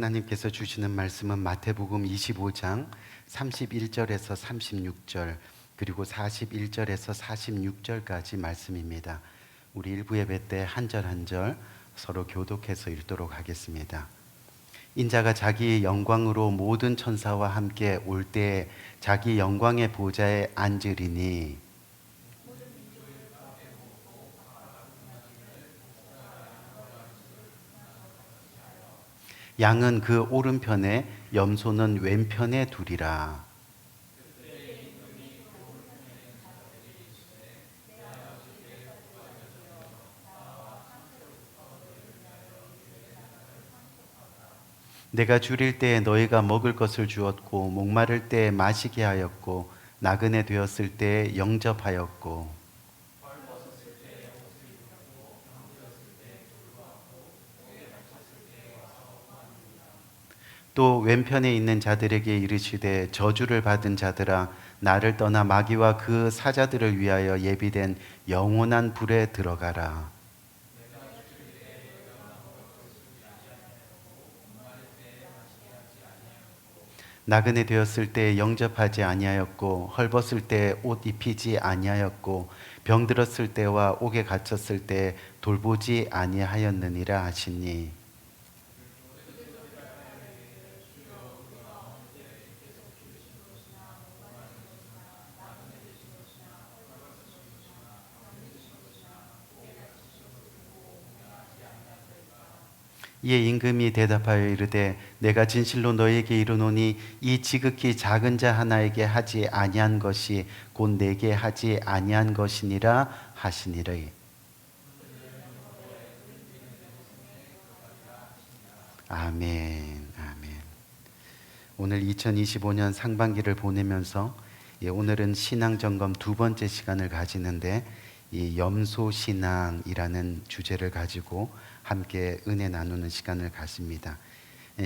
하나님께서 주시는 말씀은 마태복음 25장 31절에서 36절 그리고 41절에서 46절까지 말씀입니다. 우리 일부 예배 때 한 절 한 절 서로 교독해서 읽도록 하겠습니다. 인자가 자기의 영광으로 모든 천사와 함께 올 때에 자기 영광의 보좌에 앉으리니 양은 그 오른편에 염소는 왼편에 두리라. 내가 줄일 때에 너희가 먹을 것을 주었고 목마를 때에 마시게 하였고 나그네 되었을 때에 영접하였고 또 왼편에 있는 자들에게 이르시되 저주를 받은 자들아 나를 떠나 마귀와 그 사자들을 위하여 예비된 영원한 불에 들어가라. 나그네 되었을 때 영접하지 아니하였고 헐벗을 때 옷 입히지 아니하였고 병들었을 때와 옥에 갇혔을 때 돌보지 아니하였느니라 하시니 이에 임금이 대답하여 이르되 내가 진실로 너에게 이르노니 이 지극히 작은 자 하나에게 하지 아니한 것이 곧 내게 하지 아니한 것이니라 하시니라. 아멘. 아멘. 오늘 2025년 상반기를 보내면서 오늘은 신앙 점검 두 번째 시간을 가지는데 이 염소 신앙이라는 주제를 가지고 함께 은혜 나누는 시간을 가집니다.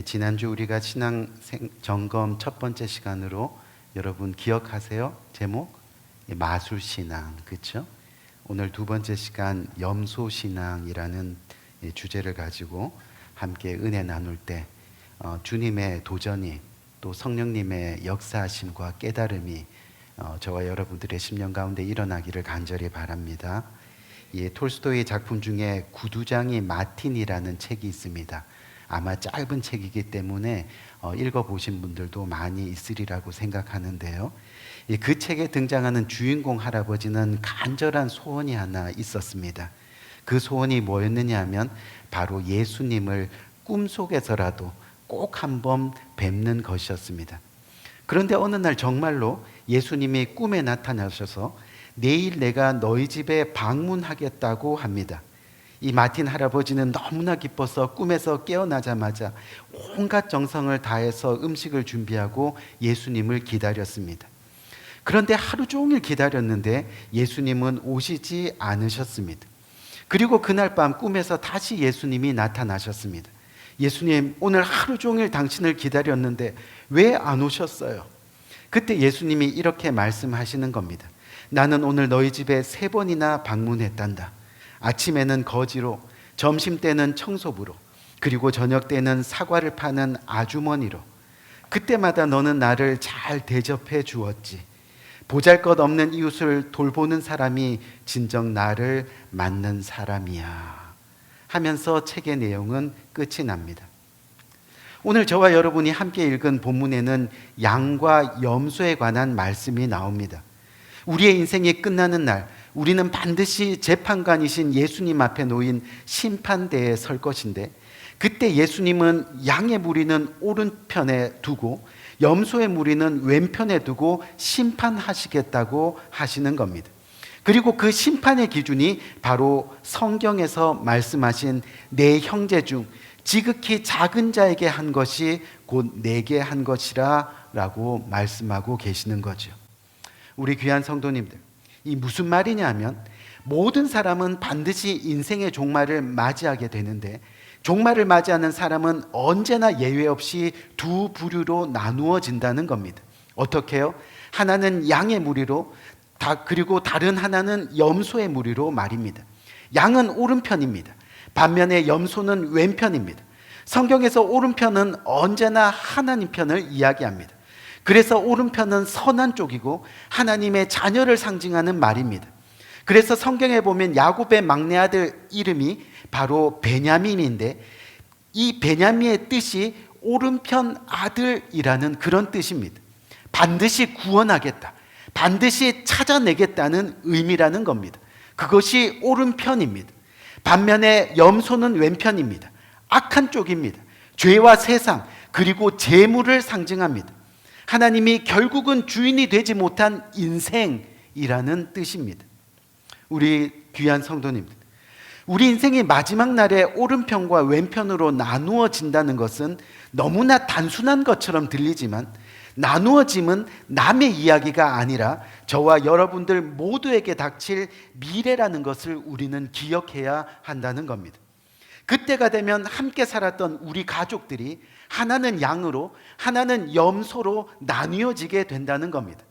지난주 우리가 신앙 점검 첫 번째 시간으로 여러분 기억하세요? 제목? 마술 신앙, 그렇죠? 오늘 두 번째 시간 염소 신앙이라는 주제를 가지고 함께 은혜 나눌 때 주님의 도전이 또 성령님의 역사하심과 깨달음이 저와 여러분들의 심령 가운데 일어나기를 간절히 바랍니다. 톨스토이의 작품 중에 구두장이 마틴이라는 책이 있습니다. 아마 짧은 책이기 때문에 읽어보신 분들도 많이 있으리라고 생각하는데요. 그 책에 등장하는 주인공 할아버지는 간절한 소원이 하나 있었습니다. 그 소원이 뭐였느냐 하면 바로 예수님을 꿈속에서라도 꼭 한번 뵙는 것이었습니다. 그런데 어느 날 정말로 예수님이 꿈에 나타나셔서 내일 내가 너희 집에 방문하겠다고 합니다. 이 마틴 할아버지는 너무나 기뻐서 꿈에서 깨어나자마자 온갖 정성을 다해서 음식을 준비하고 예수님을 기다렸습니다. 그런데 하루 종일 기다렸는데 예수님은 오시지 않으셨습니다. 그리고 그날 밤 꿈에서 다시 예수님이 나타나셨습니다. 예수님, 오늘 하루 종일 당신을 기다렸는데 왜 안 오셨어요? 그때 예수님이 이렇게 말씀하시는 겁니다. 나는 오늘 너희 집에 3번이나 방문했단다. 아침에는 거지로, 점심 때는 청소부로, 그리고 저녁 때는 사과를 파는 아주머니로. 그때마다 너는 나를 잘 대접해 주었지. 보잘것없는 이웃을 돌보는 사람이 진정 나를 맞는 사람이야. 하면서 책의 내용은 끝이 납니다. 오늘 저와 여러분이 함께 읽은 본문에는 양과 염소에 관한 말씀이 나옵니다. 우리의 인생이 끝나는 날 우리는 반드시 재판관이신 예수님 앞에 놓인 심판대에 설 것인데 그때 예수님은 양의 무리는 오른편에 두고 염소의 무리는 왼편에 두고 심판하시겠다고 하시는 겁니다. 그리고 그 심판의 기준이 바로 성경에서 말씀하신 내 형제 중 지극히 작은 자에게 한 것이 곧 내게 한 것이라 라고 말씀하고 계시는 거죠. 우리 귀한 성도님들, 이 무슨 말이냐 하면 모든 사람은 반드시 인생의 종말을 맞이하게 되는데 종말을 맞이하는 사람은 언제나 예외 없이 두 부류로 나누어진다는 겁니다. 어떻게요? 하나는 양의 무리로 그리고 다른 하나는 염소의 무리로 말입니다. 양은 오른편입니다. 반면에 염소는 왼편입니다. 성경에서 오른편은 언제나 하나님 편을 이야기합니다. 그래서 오른편은 선한 쪽이고 하나님의 자녀를 상징하는 말입니다. 그래서 성경에 보면 야곱의 막내 아들 이름이 바로 베냐민인데, 이 베냐민의 뜻이 오른편 아들이라는 그런 뜻입니다. 반드시 구원하겠다, 반드시 찾아내겠다는 의미라는 겁니다. 그것이 오른편입니다. 반면에 염소는 왼편입니다. 악한 쪽입니다. 죄와 세상 그리고 재물을 상징합니다. 하나님이 결국은 주인이 되지 못한 인생이라는 뜻입니다. 우리 귀한 성도님들, 우리 인생이 마지막 날에 오른편과 왼편으로 나누어진다는 것은 너무나 단순한 것처럼 들리지만, 나누어짐은 남의 이야기가 아니라 저와 여러분들 모두에게 닥칠 미래라는 것을 우리는 기억해야 한다는 겁니다. 그때가 되면 함께 살았던 우리 가족들이 하나는 양으로, 하나는 염소로 나뉘어지게 된다는 겁니다.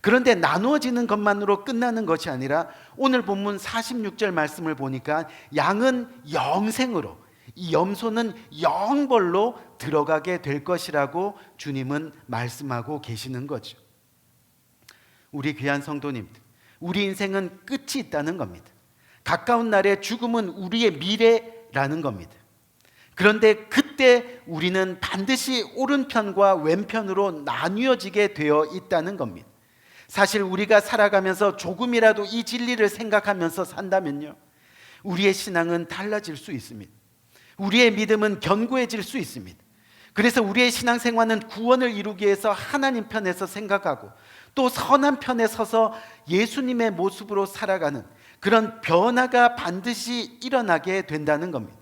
그런데 나누어지는 것만으로 끝나는 것이 아니라 오늘 본문 46절 말씀을 보니까 양은 영생으로, 이 염소는 영벌로 들어가게 될 것이라고 주님은 말씀하고 계시는 거죠. 우리 귀한 성도님들, 우리 인생은 끝이 있다는 겁니다. 가까운 날에 죽음은 우리의 미래라는 겁니다. 그런데 그때 우리는 반드시 오른편과 왼편으로 나뉘어지게 되어 있다는 겁니다. 사실 우리가 살아가면서 조금이라도 이 진리를 생각하면서 산다면요, 우리의 신앙은 달라질 수 있습니다. 우리의 믿음은 견고해질 수 있습니다. 그래서 우리의 신앙생활은 구원을 이루기 위해서 하나님 편에서 생각하고 또 선한 편에 서서 예수님의 모습으로 살아가는 그런 변화가 반드시 일어나게 된다는 겁니다.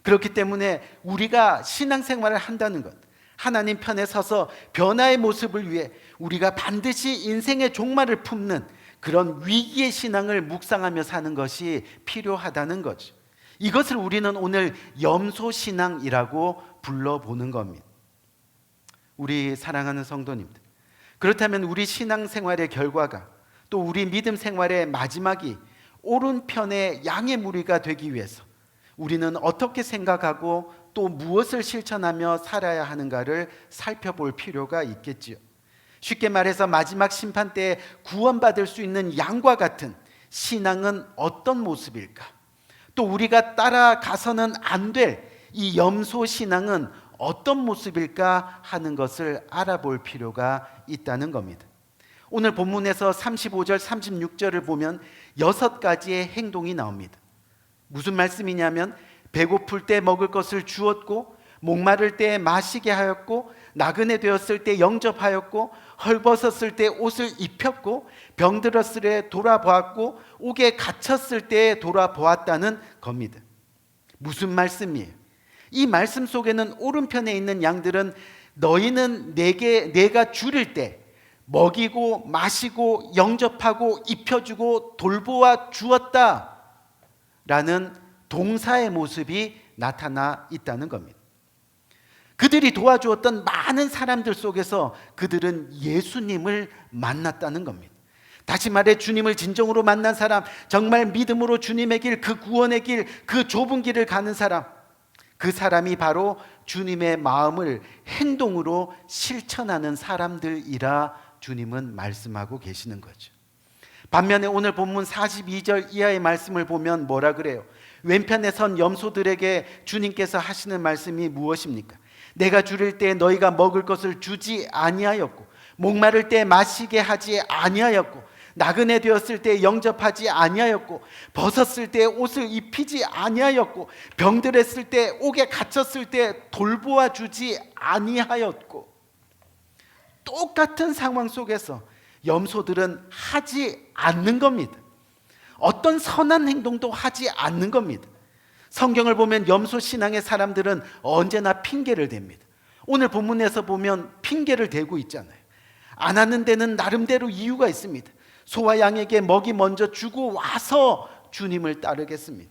그렇기 때문에 우리가 신앙생활을 한다는 것, 하나님 편에 서서 변화의 모습을 위해 우리가 반드시 인생의 종말을 품는 그런 위기의 신앙을 묵상하며 사는 것이 필요하다는 거죠. 이것을 우리는 오늘 염소신앙이라고 불러보는 겁니다. 우리 사랑하는 성도님들, 그렇다면 우리 신앙생활의 결과가, 또 우리 믿음 생활의 마지막이 오른편의 양의 무리가 되기 위해서 우리는 어떻게 생각하고 또 무엇을 실천하며 살아야 하는가를 살펴볼 필요가 있겠지요. 쉽게 말해서 마지막 심판 때에 구원받을 수 있는 양과 같은 신앙은 어떤 모습일까? 또 우리가 따라가서는 안 될 이 염소 신앙은 어떤 모습일까 하는 것을 알아볼 필요가 있다는 겁니다. 오늘 본문에서 35절 36절을 보면 6가지의 행동이 나옵니다. 무슨 말씀이냐면, 배고플 때 먹을 것을 주었고, 목마를 때 마시게 하였고, 나그네 되었을 때 영접하였고, 헐벗었을 때 옷을 입혔고, 병들었을 때 돌아보았고, 옥에 갇혔을 때 돌아보았다는 겁니다. 무슨 말씀이에요? 이 말씀 속에는 오른편에 있는 양들은 너희는 내가 줄일 때 먹이고 마시고 영접하고 입혀주고 돌보아 주었다 라는 동사의 모습이 나타나 있다는 겁니다. 그들이 도와주었던 많은 사람들 속에서 그들은 예수님을 만났다는 겁니다. 다시 말해, 주님을 진정으로 만난 사람, 정말 믿음으로 주님의 길, 그 구원의 길, 그 좁은 길을 가는 사람, 그 사람이 바로 주님의 마음을 행동으로 실천하는 사람들이라 주님은 말씀하고 계시는 거죠. 반면에 오늘 본문 42절 이하의 말씀을 보면 뭐라 그래요? 왼편에 선 염소들에게 주님께서 하시는 말씀이 무엇입니까? 내가 줄일 때 너희가 먹을 것을 주지 아니하였고, 목마를 때 마시게 하지 아니하였고, 나그네 되었을 때 영접하지 아니하였고, 벗었을 때 옷을 입히지 아니하였고, 병들었을 때 옥에 갇혔을 때 돌보아 주지 아니하였고. 똑같은 상황 속에서 염소들은 하지 않는 겁니다. 어떤 선한 행동도 하지 않는 겁니다. 성경을 보면 염소 신앙의 사람들은 언제나 핑계를 댑니다. 오늘 본문에서 보면 핑계를 대고 있잖아요. 안 하는 데는 나름대로 이유가 있습니다. 소와 양에게 먹이 먼저 주고 와서 주님을 따르겠습니다.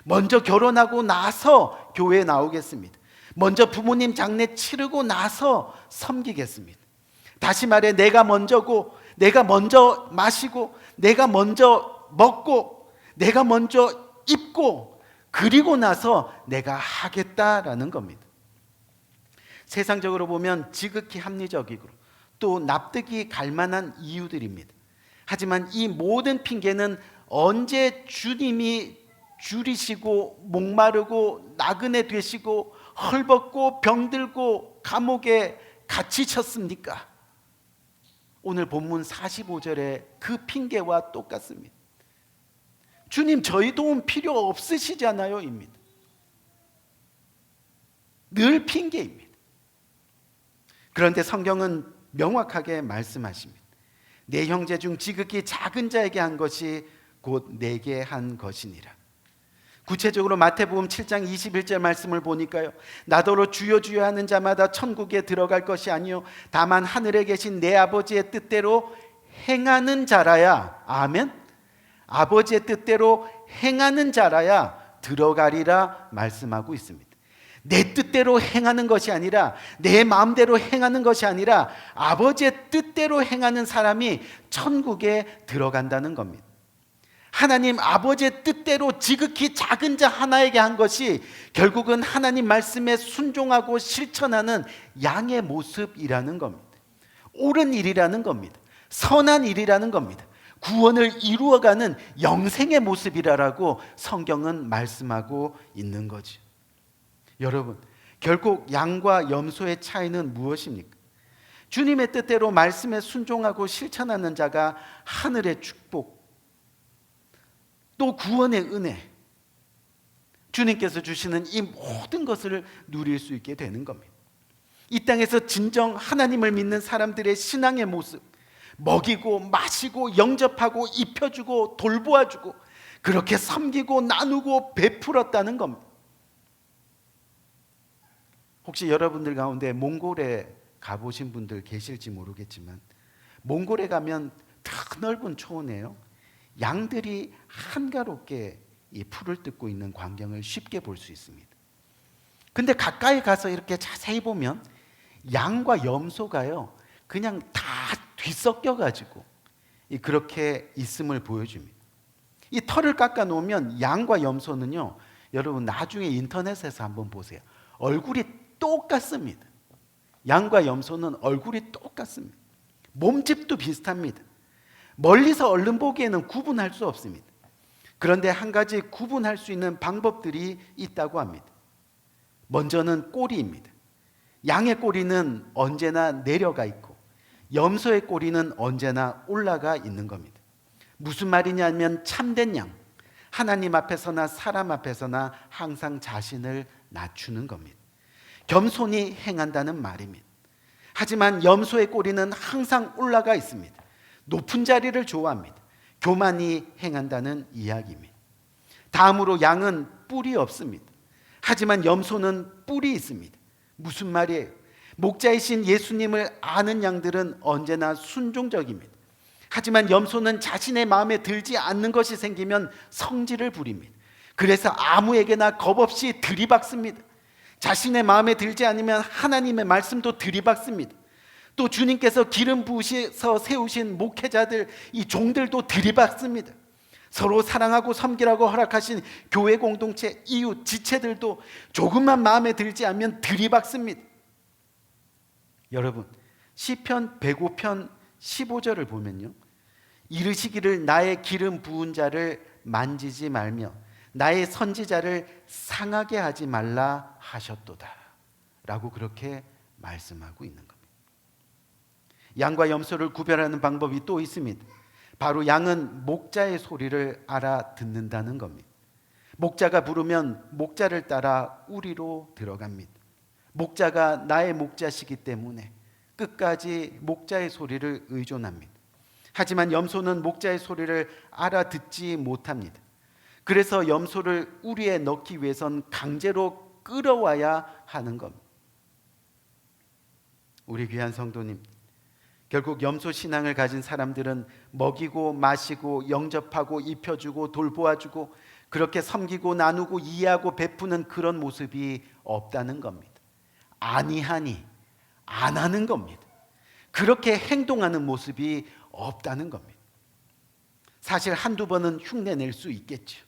먼저 결혼하고 나서 교회에 나오겠습니다. 먼저 부모님 장례 치르고 나서 섬기겠습니다. 다시 말해, 내가 먼저고, 내가 먼저 마시고, 내가 먼저 먹고, 내가 먼저 입고, 그리고 나서 내가 하겠다라는 겁니다. 세상적으로 보면 지극히 합리적이고 또 납득이 갈 만한 이유들입니다. 하지만 이 모든 핑계는 언제 주님이 줄이시고 목마르고 나그네 되시고 헐벗고 병들고 감옥에 갇히셨습니까? 오늘 본문 45절의 그 핑계와 똑같습니다. 주님, 저희 도움 필요 없으시잖아요 입니다. 늘 핑계입니다. 그런데 성경은 명확하게 말씀하십니다. 내 형제 중 지극히 작은 자에게 한 것이 곧 내게 한 것이니라. 구체적으로 마태복음 7장 21절 말씀을 보니까요, 나더러 주여 주여 하는 자마다 천국에 들어갈 것이 아니요 다만 하늘에 계신 내 아버지의 뜻대로 행하는 자라야, 아멘, 아버지의 뜻대로 행하는 자라야 들어가리라 말씀하고 있습니다. 내 뜻대로 행하는 것이 아니라, 내 마음대로 행하는 것이 아니라 아버지의 뜻대로 행하는 사람이 천국에 들어간다는 겁니다. 하나님 아버지의 뜻대로 지극히 작은 자 하나에게 한 것이 결국은 하나님 말씀에 순종하고 실천하는 양의 모습이라는 겁니다. 옳은 일이라는 겁니다. 선한 일이라는 겁니다. 구원을 이루어가는 영생의 모습이라고 성경은 말씀하고 있는 거죠. 여러분, 결국 양과 염소의 차이는 무엇입니까? 주님의 뜻대로 말씀에 순종하고 실천하는 자가 하늘의 축복, 또 구원의 은혜, 주님께서 주시는 이 모든 것을 누릴 수 있게 되는 겁니다. 이 땅에서 진정 하나님을 믿는 사람들의 신앙의 모습, 먹이고 마시고 영접하고 입혀주고 돌보아주고 그렇게 섬기고 나누고 베풀었다는 겁니다. 혹시 여러분들 가운데 몽골에 가보신 분들 계실지 모르겠지만, 몽골에 가면 넓은 초원에요, 양들이 한가롭게 이 풀을 뜯고 있는 광경을 쉽게 볼 수 있습니다. 근데 가까이 가서 이렇게 자세히 보면 양과 염소가요 그냥 다 뒤섞여 가지고 그렇게 있음을 보여줍니다. 이 털을 깎아 놓으면 양과 염소는요, 여러분 나중에 인터넷에서 한번 보세요. 얼굴이 똑같습니다. 양과 염소는 얼굴이 똑같습니다. 몸집도 비슷합니다. 멀리서 얼른 보기에는 구분할 수 없습니다. 그런데 한 가지 구분할 수 있는 방법들이 있다고 합니다. 먼저는 꼬리입니다. 양의 꼬리는 언제나 내려가 있고 염소의 꼬리는 언제나 올라가 있는 겁니다. 무슨 말이냐면 참된 양, 하나님 앞에서나 사람 앞에서나 항상 자신을 낮추는 겁니다. 겸손히 행한다는 말입니다. 하지만 염소의 꼬리는 항상 올라가 있습니다. 높은 자리를 좋아합니다. 교만히 행한다는 이야기입니다. 다음으로 양은 뿔이 없습니다. 하지만 염소는 뿔이 있습니다. 무슨 말이에요? 목자이신 예수님을 아는 양들은 언제나 순종적입니다. 하지만 염소는 자신의 마음에 들지 않는 것이 생기면 성질을 부립니다. 그래서 아무에게나 겁없이 들이박습니다. 자신의 마음에 들지 않으면 하나님의 말씀도 들이박습니다. 또 주님께서 기름 부으셔서 세우신 목회자들, 이 종들도 들이박습니다. 서로 사랑하고 섬기라고 허락하신 교회 공동체, 이웃, 지체들도 조금만 마음에 들지 않으면 들이박습니다. 여러분, 시편 105편 15절을 보면요, 이르시기를 나의 기름 부은 자를 만지지 말며 나의 선지자를 상하게 하지 말라 하셨도다 라고 그렇게 말씀하고 있는 겁니다. 양과 염소를 구별하는 방법이 또 있습니다. 바로 양은 목자의 소리를 알아듣는다는 겁니다. 목자가 부르면 목자를 따라 우리로 들어갑니다. 목자가 나의 목자시기 때문에 끝까지 목자의 소리를 의존합니다. 하지만 염소는 목자의 소리를 알아듣지 못합니다. 그래서 염소를 우리에 넣기 위해선 강제로 끌어와야 하는 겁니다. 우리 귀한 성도님, 결국 염소 신앙을 가진 사람들은 먹이고 마시고 영접하고 입혀주고 돌보아주고 그렇게 섬기고 나누고 이해하고 베푸는 그런 모습이 없다는 겁니다. 아니하니 안 하는 겁니다. 그렇게 행동하는 모습이 없다는 겁니다. 사실 한두 번은 흉내낼 수 있겠죠.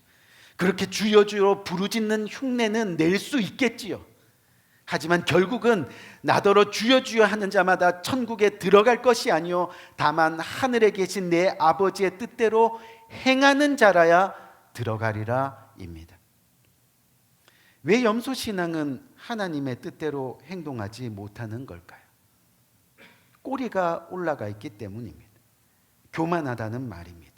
그렇게 주여 주여 부르짖는 흉내는 낼 수 있겠지요. 하지만 결국은 나더러 주여 주여 하는 자마다 천국에 들어갈 것이 아니요 다만 하늘에 계신 내 아버지의 뜻대로 행하는 자라야 들어가리라 입니다. 왜 염소신앙은 하나님의 뜻대로 행동하지 못하는 걸까요? 꼬리가 올라가 있기 때문입니다. 교만하다는 말입니다.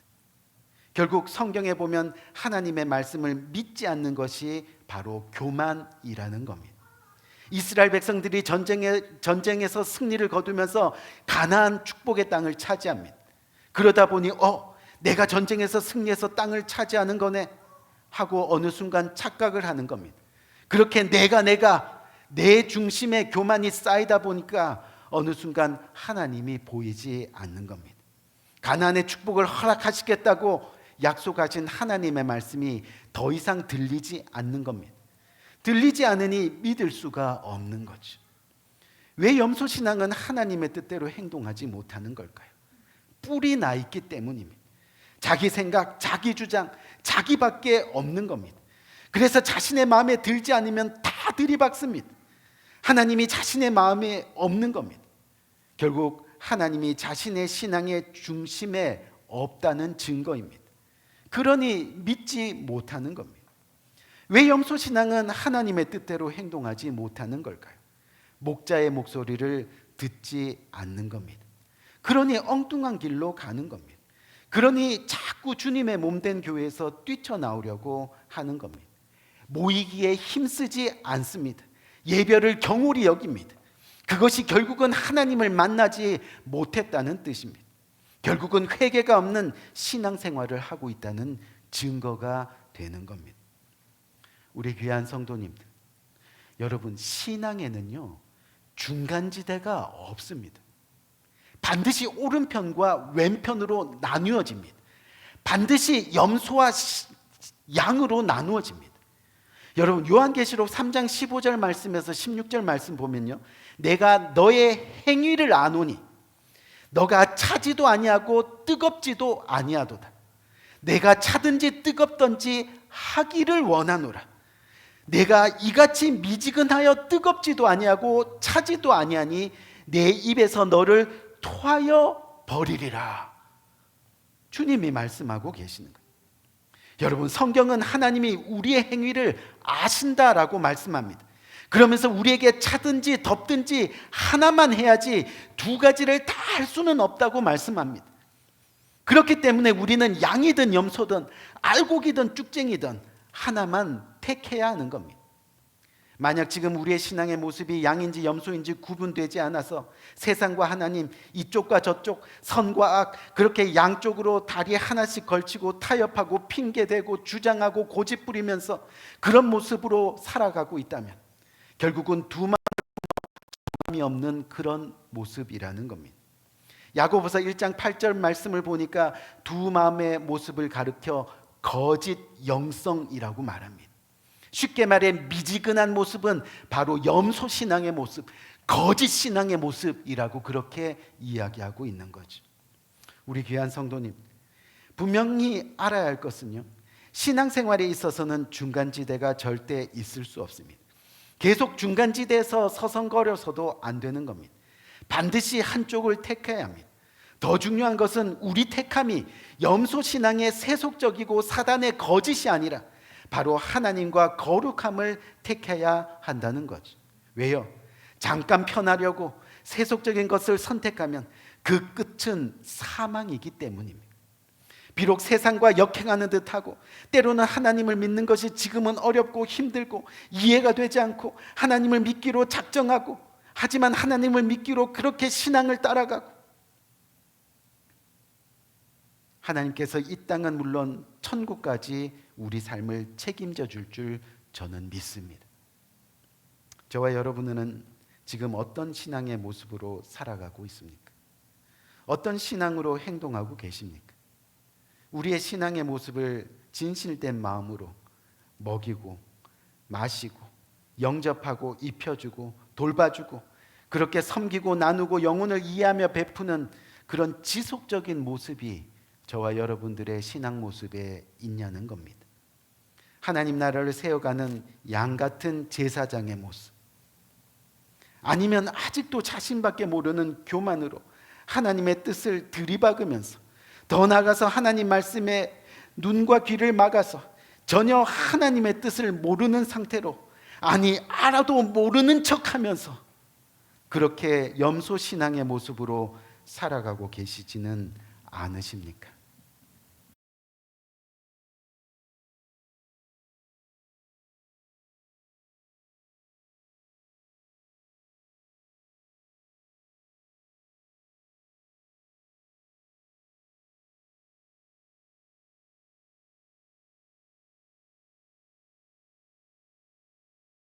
결국 성경에 보면 하나님의 말씀을 믿지 않는 것이 바로 교만이라는 겁니다. 이스라엘 백성들이 전쟁에서 승리를 거두면서 가나안 축복의 땅을 차지합니다. 그러다 보니 내가 전쟁에서 승리해서 땅을 차지하는 거네 하고 어느 순간 착각을 하는 겁니다. 그렇게 내가 내 중심에 교만이 쌓이다 보니까 어느 순간 하나님이 보이지 않는 겁니다. 가나안의 축복을 허락하시겠다고 약속하신 하나님의 말씀이 더 이상 들리지 않는 겁니다. 들리지 않으니 믿을 수가 없는 거죠. 왜 염소신앙은 하나님의 뜻대로 행동하지 못하는 걸까요? 뿔이 나 있기 때문입니다. 자기 생각, 자기 주장, 자기밖에 없는 겁니다. 그래서 자신의 마음에 들지 않으면 다 들이박습니다. 하나님이 자신의 마음에 없는 겁니다. 결국 하나님이 자신의 신앙의 중심에 없다는 증거입니다. 그러니 믿지 못하는 겁니다. 왜 염소신앙은 하나님의 뜻대로 행동하지 못하는 걸까요? 목자의 목소리를 듣지 않는 겁니다. 그러니 엉뚱한 길로 가는 겁니다. 그러니 자꾸 주님의 몸된 교회에서 뛰쳐나오려고 하는 겁니다. 모이기에 힘쓰지 않습니다. 예배를 경홀히 여깁니다. 그것이 결국은 하나님을 만나지 못했다는 뜻입니다. 결국은 회개가 없는 신앙생활을 하고 있다는 증거가 되는 겁니다. 우리 귀한 성도님들, 여러분, 신앙에는요 중간지대가 없습니다. 반드시 오른편과 왼편으로 나누어집니다. 반드시 염소와 양으로 나누어집니다. 여러분, 요한계시록 3장 15절 말씀에서 16절 말씀 보면요, 내가 너의 행위를 아노니 너가 차지도 아니하고 뜨겁지도 아니하도다. 내가 차든지 뜨겁든지 하기를 원하노라. 내가 이같이 미지근하여 뜨겁지도 아니하고 차지도 아니하니 내 입에서 너를 토하여 버리리라. 주님이 말씀하고 계시는 거예요. 여러분, 성경은 하나님이 우리의 행위를 아신다라고 말씀합니다. 그러면서 우리에게 차든지 덥든지 하나만 해야지 두 가지를 다 할 수는 없다고 말씀합니다. 그렇기 때문에 우리는 양이든 염소든 알곡이든 쭉쟁이든 하나만 택해야 하는 겁니다. 만약 지금 우리의 신앙의 모습이 양인지 염소인지 구분되지 않아서 세상과 하나님, 이쪽과 저쪽, 선과 악, 그렇게 양쪽으로 다리 하나씩 걸치고 타협하고 핑계대고 주장하고 고집 부리면서 그런 모습으로 살아가고 있다면 결국은 두 마음이 없는 그런 모습이라는 겁니다. 야고보서 1장 8절 말씀을 보니까 두 마음의 모습을 가리켜 거짓 영성이라고 말합니다. 쉽게 말해 미지근한 모습은 바로 염소 신앙의 모습, 거짓 신앙의 모습이라고 그렇게 이야기하고 있는 거죠. 우리 귀한 성도님, 분명히 알아야 할 것은요, 신앙생활에 있어서는 중간지대가 절대 있을 수 없습니다. 계속 중간지대에서 서성거려서도 안 되는 겁니다. 반드시 한쪽을 택해야 합니다. 더 중요한 것은 우리 택함이 염소 신앙의 세속적이고 사단의 거짓이 아니라 바로 하나님과 거룩함을 택해야 한다는 거죠. 왜요? 잠깐 편하려고 세속적인 것을 선택하면 그 끝은 사망이기 때문입니다. 비록 세상과 역행하는 듯하고 때로는 하나님을 믿는 것이 지금은 어렵고 힘들고 이해가 되지 않고 하나님을 믿기로 작정하고, 하지만 하나님을 믿기로 그렇게 신앙을 따라가고, 하나님께서 이 땅은 물론 천국까지 우리 삶을 책임져 줄 저는 믿습니다. 저와 여러분은 지금 어떤 신앙의 모습으로 살아가고 있습니까? 어떤 신앙으로 행동하고 계십니까? 우리의 신앙의 모습을 진실된 마음으로 먹이고 마시고 영접하고 입혀주고 돌봐주고 그렇게 섬기고 나누고 영혼을 이해하며 베푸는 그런 지속적인 모습이 저와 여러분들의 신앙 모습에 있냐는 겁니다. 하나님 나라를 세워가는 양 같은 제사장의 모습, 아니면 아직도 자신밖에 모르는 교만으로 하나님의 뜻을 들이박으면서, 더 나아가서 하나님 말씀에 눈과 귀를 막아서 전혀 하나님의 뜻을 모르는 상태로, 아니 알아도 모르는 척하면서 그렇게 염소 신앙의 모습으로 살아가고 계시지는 않으십니까?